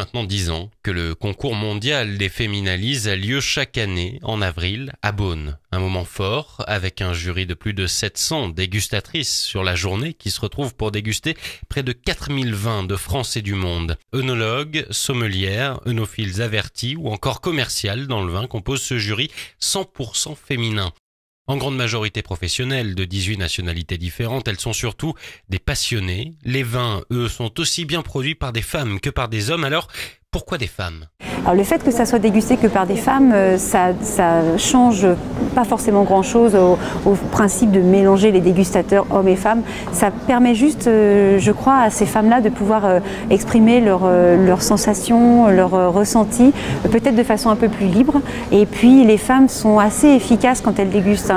maintenant 10 ans que le concours mondial des Féminalises a lieu chaque année en avril à Beaune. Un moment fort avec un jury de plus de 700 dégustatrices sur la journée qui se retrouvent pour déguster près de 4000 vins de France et du monde. Œnologues, sommelières, œnophiles avertis ou encore commerciales dans le vin composent ce jury 100% féminin. En grande majorité professionnelles de 18 nationalités différentes, elles sont surtout des passionnés. Les vins, eux, sont aussi bien produits par des femmes que par des hommes. Alors, pourquoi des femmes ? Alors le fait que ça soit dégusté que par des femmes, ça change pas forcément grand-chose au principe de mélanger les dégustateurs hommes et femmes. Ça permet juste, je crois, à ces femmes-là de pouvoir exprimer leurs sensations, leurs ressentis, peut-être de façon un peu plus libre. Et puis les femmes sont assez efficaces quand elles dégustent.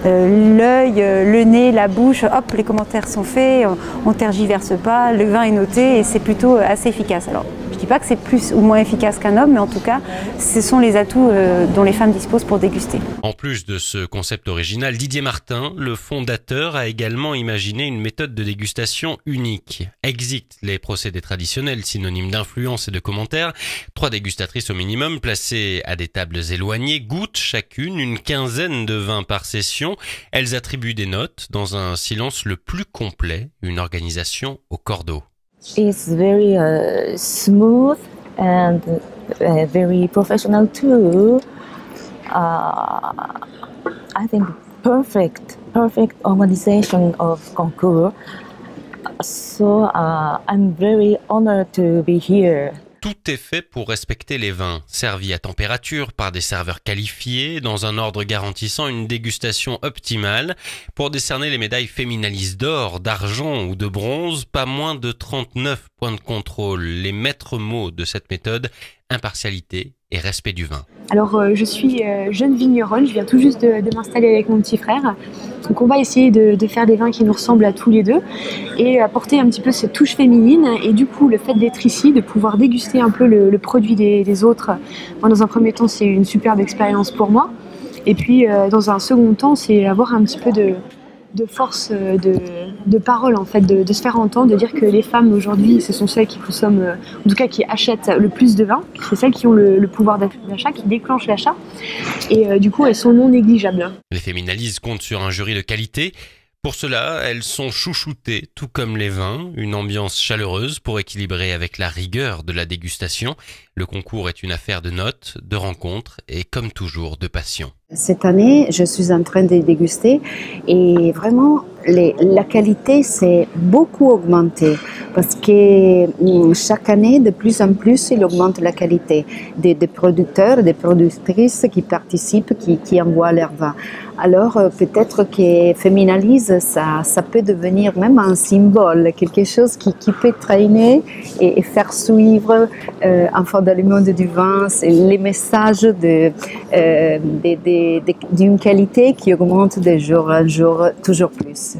L'œil, le nez, la bouche, hop, les commentaires sont faits, on ne tergiverse pas, le vin est noté et c'est plutôt assez efficace. Alors, je ne dis pas que c'est plus ou moins efficace qu'un homme, mais en tout cas, ce sont les atouts dont les femmes disposent pour déguster. En plus de ce concept original, Didier Martin, le fondateur, a également imaginé une méthode de dégustation unique. Exit les procédés traditionnels, synonymes d'influence et de commentaires. 3 dégustatrices au minimum, placées à des tables éloignées, goûtent chacune une quinzaine de vins par session. Elles attribuent des notes dans un silence le plus complet, une organisation au cordeau. It's very smooth and very professional too. I think perfect organization of concours. So I'm very honored to be here. Tout est fait pour respecter les vins, servis à température par des serveurs qualifiés, dans un ordre garantissant une dégustation optimale. Pour décerner les médailles Féminalises d'or, d'argent ou de bronze, pas moins de 39 points de contrôle. Les maîtres mots de cette méthode, impartialité et respect du vin. Alors je suis jeune vigneronne, je viens tout juste de m'installer avec mon petit frère. Donc on va essayer de faire des vins qui nous ressemblent à tous les deux et apporter un petit peu cette touche féminine. Et du coup le fait d'être ici, de pouvoir déguster un peu le produit des autres, moi, dans un premier temps c'est une superbe expérience pour moi. Et puis dans un second temps c'est avoir un petit peu de force de parole en fait, de se faire entendre, de dire que les femmes aujourd'hui ce sont celles qui consomment, en tout cas qui achètent le plus de vin, c'est celles qui ont le pouvoir d'achat, qui déclenchent l'achat et du coup elles sont non négligeables. Les Féminalises comptent sur un jury de qualité. Pour cela, elles sont chouchoutées, tout comme les vins, une ambiance chaleureuse pour équilibrer avec la rigueur de la dégustation. Le concours est une affaire de notes, de rencontres et comme toujours de passion. Cette année, je suis en train de déguster et vraiment la qualité s'est beaucoup augmentée parce que chaque année, de plus en plus, il augmente la qualité des producteurs, des productrices qui participent, qui envoient leur vin. Alors peut-être que Féminalise, ça peut devenir même un symbole, quelque chose qui peut traîner et faire suivre enfin dans le monde du vin, c'est les messages d'une qualité qui augmente de jour en jour toujours plus.